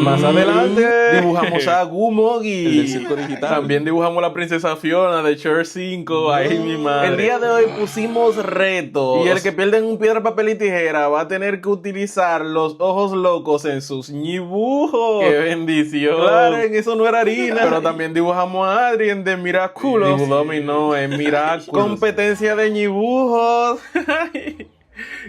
Más adelante dibujamos a Gumogi, el del circo digital. También dibujamos a la princesa Fiona de Shrek 5. Ay, mi madre. El día de hoy pusimos retos. Y el que pierde en un piedra, papel y tijera va a tener que utilizar los ojos locos en sus dibujos. ¡Qué bendición! Claro, eso no era harina. Pero también dibujamos a Adrien de Miraculous. Dibudomi no, en Miraculous. Competencia de dibujos.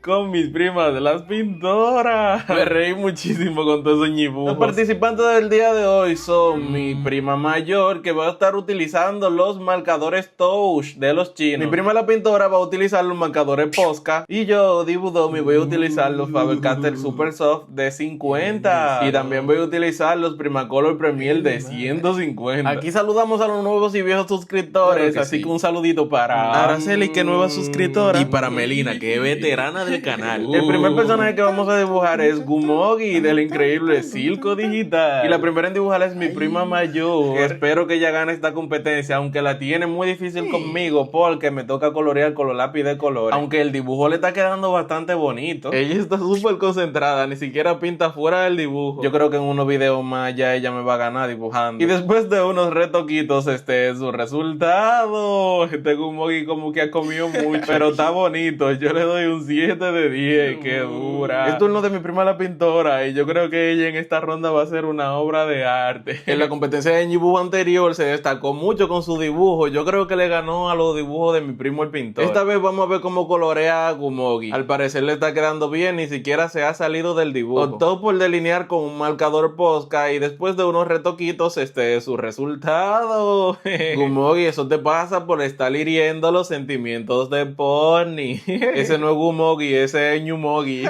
Con mis primas, las pintoras. Me reí muchísimo con todos esos dibujos. Los participantes del día de hoy son mi prima mayor, que va a estar utilizando los marcadores Touch de los chinos. Mi prima la pintora va a utilizar los marcadores Posca. Y yo, Dibudomi, voy a utilizar los Faber-Castell Super Soft de 50. Y también voy a utilizar los Primacolor Premier de 150. Aquí saludamos a los nuevos y viejos suscriptores. Claro, así que un saludito para Araceli, que es nueva suscriptora. Y para Melina, que es veterana del canal. El primer personaje que vamos a dibujar es Gumogi del increíble Circo Digital. Y la primera en dibujar es mi prima mayor. Espero que ella gane esta competencia, aunque la tiene muy difícil conmigo porque me toca colorear con los lápiz de color. Aunque el dibujo le está quedando bastante bonito. Ella está súper concentrada, ni siquiera pinta fuera del dibujo. Yo creo que en unos videos más ya ella me va a ganar dibujando. Y después de unos retoquitos, este es su resultado. Este Gumogi como que ha comido mucho, pero está bonito. Yo le doy un 7 de 10, qué dura. Es turno de mi prima la pintora y yo creo que ella en esta ronda va a ser una obra de arte. En la competencia de dibujo anterior se destacó mucho con su dibujo. Yo creo que le ganó a los dibujos de mi primo el pintor. Esta vez vamos a ver cómo colorea a Gumogi. Al parecer le está quedando bien, ni siquiera se ha salido del dibujo. Optó por delinear con un marcador Posca y después de unos retoquitos este es su resultado. Gumogi, eso te pasa por estar hiriendo los sentimientos de Pony. Ese no es Gumogi, ese es Ñumogi.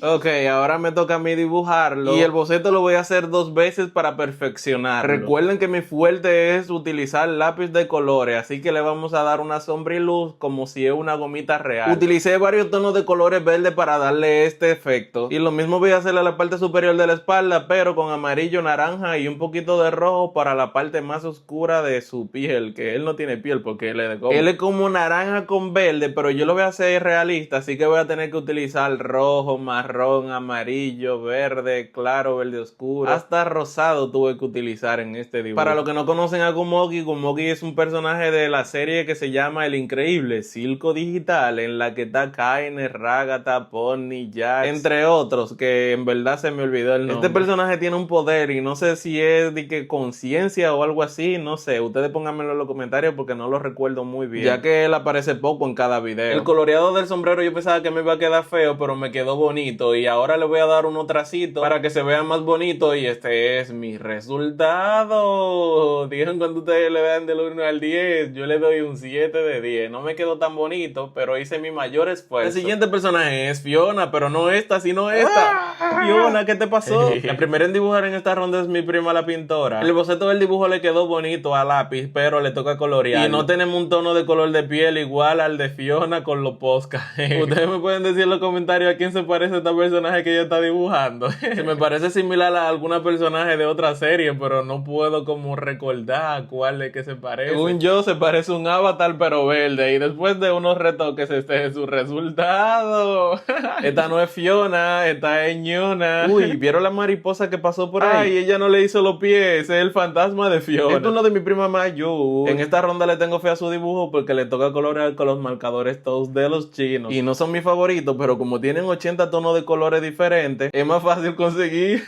Ok, ahora me toca a mí dibujarlo. Y el boceto lo voy a hacer 2 veces para perfeccionarlo. Recuerden que mi fuerte es utilizar lápiz de colores, así que le vamos a dar una sombra y luz como si es una gomita real. Utilicé varios tonos de colores verdes para darle este efecto. Y lo mismo voy a hacerle a la parte superior de la espalda, pero con amarillo, naranja y un poquito de rojo para la parte más oscura de su piel, que él no tiene piel porque él es como naranja con verde, pero yo lo voy a hacer realista, así que voy a tener que utilizar rojo, marrón, amarillo, verde, claro, verde oscuro, hasta rosado tuve que utilizar en este dibujo. Para los que no conocen a Gumogi, Gumogi es un personaje de la serie que se llama El Increíble Circo Digital, en la que está Kaine, Ragata, Pony, Jax, entre otros, que en verdad se me olvidó el nombre. Este personaje tiene un poder y no sé si es de que conciencia o algo así, no sé, ustedes pónganmelo en los comentarios porque no lo recuerdo muy bien, ya que él aparece poco en cada video. El coloreado del sombrero yo pensaba que me iba a quedar feo, pero me quedó bonito y ahora le voy a dar unos tracitos para que se vea más bonito y este es mi resultado. Dijeron cuando ustedes le vean del 1 al 10, yo le doy un 7 de 10. No me quedó tan bonito, pero hice mi mayor esfuerzo. El siguiente personaje es Fiona, pero no esta, sino esta. Fiona, ¿qué te pasó? La primera en dibujar en esta ronda es mi prima la pintora. El boceto del dibujo le quedó bonito a lápiz, pero le toca colorear. Y no tenemos un tono de color de piel igual al de Fiona con los Posca. Ustedes me pueden decir en los comentarios a quién se parece esta personaje que ella está dibujando. Se me parece similar a alguna personaje de otra serie, pero no puedo como recordar cuál es que se parece. Según yo, se parece un avatar pero verde. Y después de unos retoques, este es su resultado. Esta no es Fiona, esta es Ñona. Uy, ¿vieron la mariposa que pasó por ahí? Ay, ella no le hizo los pies, es el fantasma de Fiona. Esto es uno de mi prima mayor. En esta ronda le tengo fe a su dibujo porque le toca colorear con los marcadores todos de los chinos. Y no son mis favoritos, pero como tienen 80 tonos de colores diferentes, es más fácil conseguir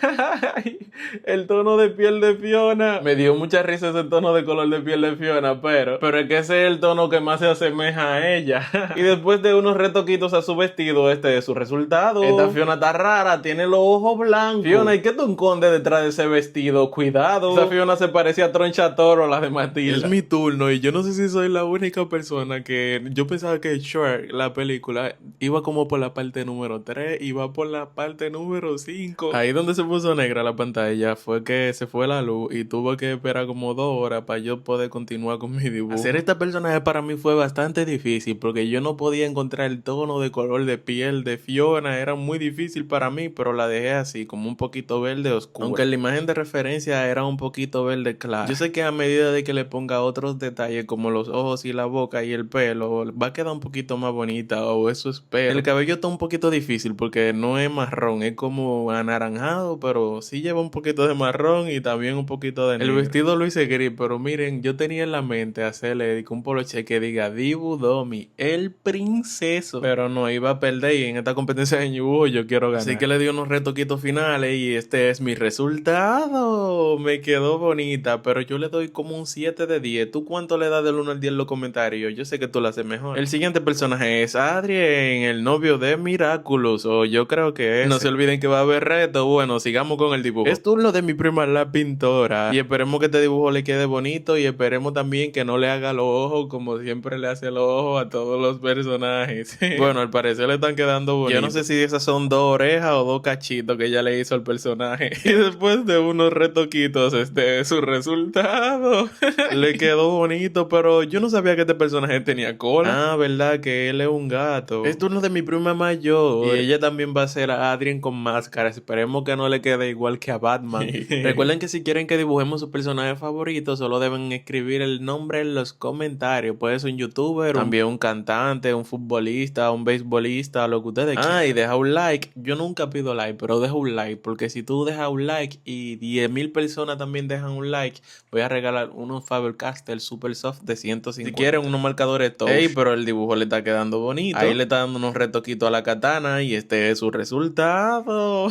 el tono de piel de Fiona. Me dio mucha risa ese tono de color de piel de Fiona, pero es que ese es el tono que más se asemeja a ella. Y después de unos retoquitos a su vestido, este es su resultado. Esta Fiona está rara, tiene los ojos blancos. Fiona, ¿y qué tú escondes detrás de ese vestido? Cuidado. Esa Fiona se parecía a Troncha Toro, la de Matilda. Es mi turno y yo no sé si soy la única persona que... Yo pensaba que Shrek, la película, iba como por la parte número 3, iba por la parte número 5. Ahí donde se puso negra la pantalla fue que se fue la luz y tuve que esperar como 2 horas para yo poder continuar con mi dibujo. Hacer esta personaje para mí fue bastante difícil porque yo no podía encontrar el tono de color de piel de Fiona. Era muy difícil para mí, pero la dejé así, como un poquito verde oscuro. Aunque la imagen de referencia era un poquito verde claro. Yo sé que a medida de que le ponga otros detalles como los ojos y la boca y el pelo, va a quedar un poquito más bonita, o eso eso espero. El cabello está un poquito difícil porque no es marrón, es como anaranjado, pero sí lleva un poquito de marrón y también un poquito de negro. El vestido lo hice gris, pero miren, yo tenía en la mente hacerle un poloche que diga Dibu Domi, el princeso, pero no iba a perder y en esta competencia de dibujo yo quiero ganar. Así que le di unos retoquitos finales y este es mi resultado. Me quedó bonita, pero yo le doy como un 7 de 10. ¿Tú cuánto le das del 1 al 10 en los comentarios? Yo sé que tú lo haces mejor. El siguiente personaje es Adrien, el novio de Miraculous, o yo creo que es. No se olviden que va a haber reto. Bueno, sigamos con el dibujo. Es turno de mi prima la pintora y esperemos que este dibujo le quede bonito y esperemos también que no le haga los ojos como siempre le hace los ojos a todos los personajes. Bueno, al parecer le están quedando bonitos. Yo no sé si esas son 2 orejas o 2 cachitos que ella le hizo al personaje. Y después de unos retoquitos, este es su resultado. Le quedó bonito, pero yo no sabía que este personaje tenía cola. Ah, verdad que él es un gato. Es turno de mi prima mayor y ella también va a ser a Adrien con máscara. Esperemos que no le quede igual que a Batman. Recuerden que si quieren que dibujemos su personaje favorito, solo deben escribir el nombre en los comentarios. Puede ser un youtuber, también un cantante, un futbolista, un beisbolista, lo que ustedes quieran. Ah, y deja un like. Yo nunca pido like, pero deja un like, porque si tú dejas un like y 10,000 personas también dejan un like, voy a regalar unos Faber-Castell Super Soft de 150. Si quieren unos marcadores touch. Ey, pero el dibujo le está quedando bonito. Ahí le está dando unos retoquitos a la katana y este es su resultado.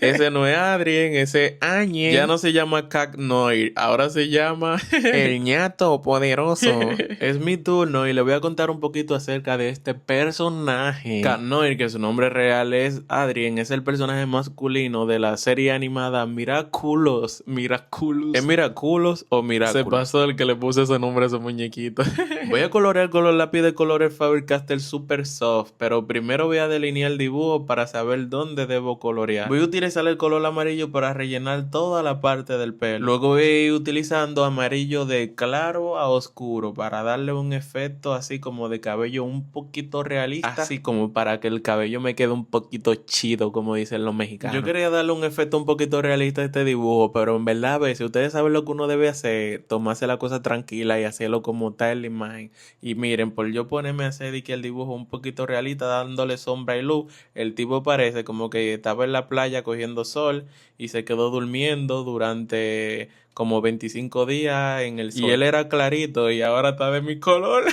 Ese no es Adrien, ese es Añen. Ya no se llama Cagnoir, ahora se llama el ñato poderoso. Es mi turno y le voy a contar un poquito acerca de este personaje. Cagnoir, que su nombre real es Adrien, es el personaje masculino de la serie animada Miraculous. ¿Es Miraculous o Miraculous? Se pasó el que le puse ese nombre a ese muñequito. Voy a colorear con los lápiz de colores Faber-Castell Super Soft, pero primero voy a delinear el dibujo para saber dónde debo colorear. Voy a utilizar el color amarillo para rellenar toda la parte del pelo. Luego voy a ir utilizando amarillo de claro a oscuro para darle un efecto así como de cabello un poquito realista, así como para que el cabello me quede un poquito chido, como dicen los mexicanos. Yo quería darle un efecto un poquito realista a este dibujo, pero en verdad a veces ustedes saben lo que uno debe hacer, tomarse la cosa tranquila y hacerlo como está en la imagen. Y miren, por yo ponerme a hacer y que el dibujo un poquito realista, dándole sombra y luz, el tipo parece como que estaba en la playa cogiendo sol y se quedó durmiendo durante como 25 días en el sol. Y él era clarito y ahora está de mi color.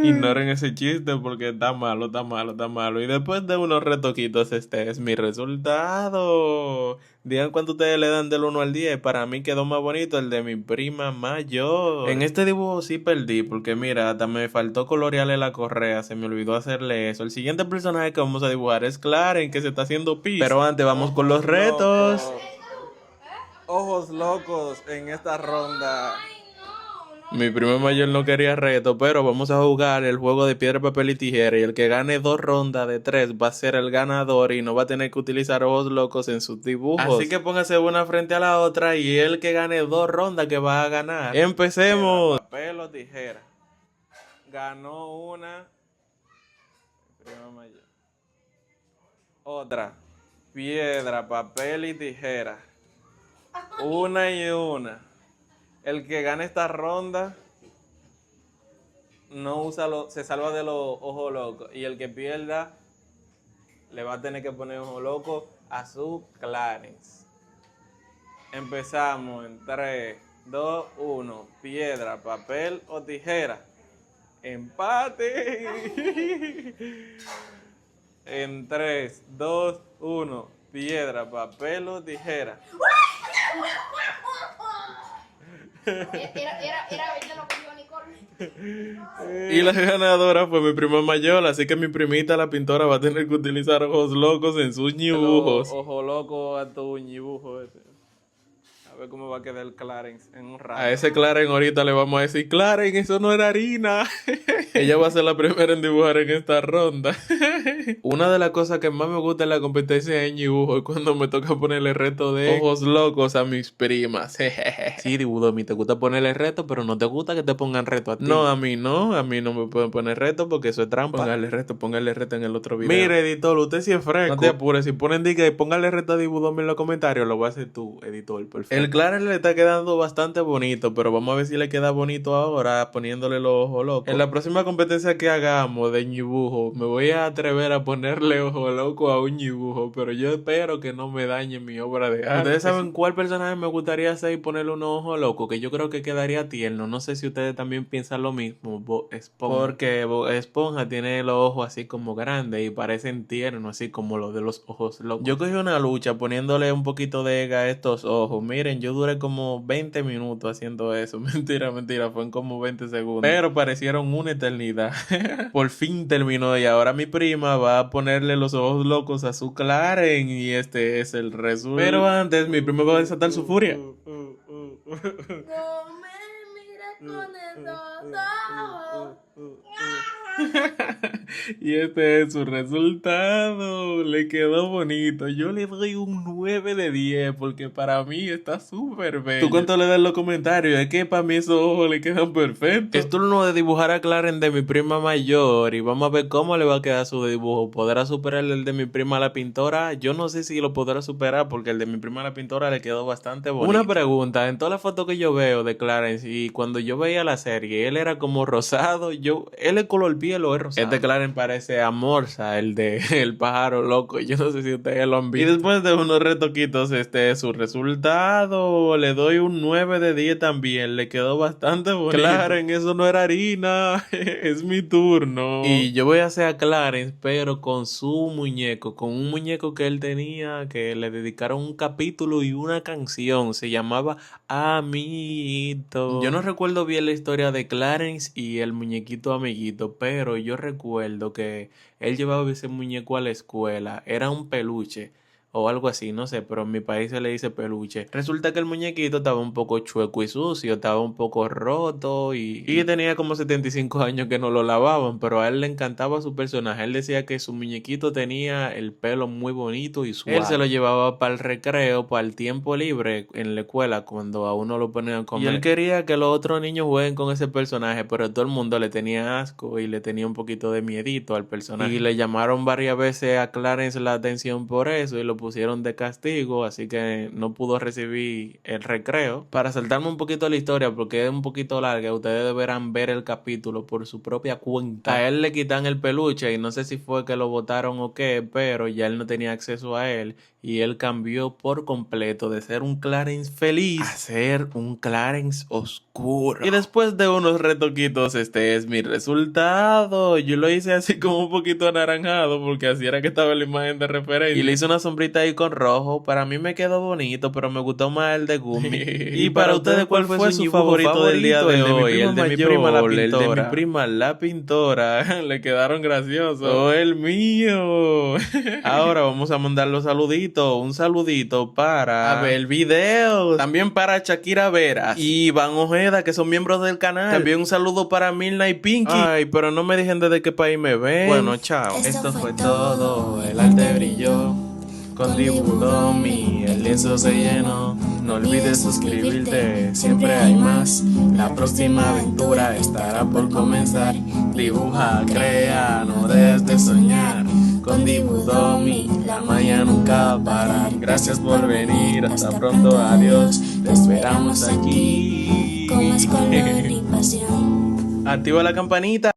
Ignoren ese chiste porque está malo, está malo, está malo. Y después de unos retoquitos, este es mi resultado. Digan cuánto ustedes le dan del 1 al 10. Para mí quedó más bonito el de mi prima mayor. En este dibujo sí perdí porque mira, hasta me faltó colorearle la correa. Se me olvidó hacerle eso. El siguiente personaje que vamos a dibujar es Clarence, que se está haciendo pis. Pero antes vamos con los retos. Ojos locos en esta ronda. Mi primo mayor no quería reto, pero vamos a jugar el juego de piedra, papel y tijera. Y el que gane 2 rondas de 3 va a ser el ganador y no va a tener que utilizar ojos locos en sus dibujos. Así que póngase una frente a la otra y el que gane 2 rondas que va a ganar. ¡Empecemos! Piedra, papel o tijera. Ganó una. Primo mayor. Otra. Piedra, papel y tijera. Una y una. El que gane esta ronda no usa se salva de los ojos locos. Y el que pierda le va a tener que poner ojo loco a su Clarence. Empezamos en 3, 2, 1. Piedra, papel o tijera. Empate. En 3, 2, 1. Piedra, papel o tijera. Era ella lo que dijo Nicole. Y la ganadora fue mi prima mayor, así que mi primita la pintora va a tener que utilizar ojos locos en sus dibujos. Ojo loco a tu dibujo ese. A ver cómo va a quedar el Clarence en un rato. A ese Clarence ahorita le vamos a decir, Clarence, eso no era harina. Ella va a ser la primera en dibujar en esta ronda. Una de las cosas que más me gusta en la competencia en dibujo es cuando me toca ponerle reto de ojos locos a mis primas. Sí, Dibudomi, te gusta ponerle reto, pero no te gusta que te pongan reto a ti. No, a mí no me pueden poner reto porque eso es trampa. Póngale reto en el otro video. Mire, editor, usted sí es fresco. No te apures, si ponen diga y póngale reto a Dibudomi en los comentarios, lo voy a hacer tú, editor, por favor. El Clarence le está quedando bastante bonito, pero vamos a ver si le queda bonito ahora poniéndole los ojos locos. En la próxima competencia que hagamos de ñibujo, me voy a atrever a ponerle ojo loco a un ñibujo, pero yo espero que no me dañe mi obra de arte. ¿Ustedes saben cuál personaje me gustaría hacer y ponerle un ojo loco? Que yo creo que quedaría tierno. No sé si ustedes también piensan lo mismo. Bob Esponja. Porque Bob Esponja tiene los ojos así como grandes y parecen tiernos, así como los de los ojos locos. Yo cogí una lucha poniéndole un poquito de ega a estos ojos. Miren, yo duré como 20 minutos haciendo eso. Mentira, fueron como 20 segundos. Pero parecieron una eternidad. Por fin terminó y ahora mi prima va a ponerle los ojos locos a su Clarence y este es el resultado. Pero antes mi prima va a desatar su furia. No me mires con esos ojos. Y este es su resultado. Le quedó bonito. Yo le doy un 9 de 10 porque para mí está súper bello. ¿Tú cuánto le das en los comentarios? Es que para mí esos ojos le quedan perfectos. Es turno de dibujar a Clarence de mi prima mayor y vamos a ver cómo le va a quedar su dibujo. ¿Podrá superar el de mi prima la pintora? Yo no sé si lo podrá superar porque el de mi prima la pintora le quedó bastante bonito. Una pregunta, en todas las fotos que yo veo de Clarence y cuando yo veía la serie, él era como rosado. Él el color piel o es rosado. Este Clarence parece a Morsa, el de el pájaro loco. Yo no sé si ustedes lo han visto. Y después de unos retoquitos, este es su resultado. Le doy un 9 de 10 también. Le quedó bastante bonito. Clarence, eso no era harina. Es mi turno. Y yo voy a hacer a Clarence, pero con su muñeco. Con un muñeco que él tenía, que le dedicaron un capítulo y una canción. Se llamaba Amiguito. Yo no recuerdo bien la historia de Clarence y el muñequito amiguito, pero yo recuerdo que él llevaba ese muñeco a la escuela. Era un peluche o algo así, no sé, pero en mi país se le dice peluche. Resulta que el muñequito estaba un poco chueco y sucio, estaba un poco roto y tenía como 75 años que no lo lavaban, pero a él le encantaba su personaje. Él decía que su muñequito tenía el pelo muy bonito y suave. Él se lo llevaba para el recreo, para el tiempo libre en la escuela, cuando a uno lo ponían a comer. Y él quería que los otros niños jueguen con ese personaje, pero todo el mundo le tenía asco y le tenía un poquito de miedito al personaje. Y le llamaron varias veces a Clarence la atención por eso y lo pusieron de castigo, así que no pudo recibir el recreo. Para saltarme un poquito la historia, porque es un poquito larga, ustedes deberán ver el capítulo por su propia cuenta. A él le quitan el peluche y no sé si fue que lo botaron o qué, pero ya él no tenía acceso a él y él cambió por completo de ser un Clarence feliz a ser un Clarence oscuro. Y después de unos retoquitos, este es mi resultado. Yo lo hice así como un poquito anaranjado porque así era que estaba la imagen de referencia. Y le hice una sombrita ahí con rojo. Para mí me quedó bonito, pero me gustó más el de Gumi. Y para ustedes, ¿cuál fue su favorito del día de hoy? El de mi prima la pintora. El de mi prima la pintora. Le quedaron graciosos. Oh, el mío. Ahora vamos a mandar los saluditos. Un saludito para Abel Videos, también para Shakira Veras y Iván Ojeda, que son miembros del canal. También un saludo para Milna y Pinky. Ay, pero no me dejen desde qué país me ven. Bueno, chao. Esto fue todo, el arte brilló con Dibudomi, el lienzo se llenó. No olvides suscribirte, siempre hay más. La próxima aventura estará por comenzar. Dibuja, crea, no dejes de soñar. Con Dibudomi, la magia nunca para. Gracias por venir, hasta pronto, adiós. Te esperamos aquí. Con más color y pasión. Activa la campanita.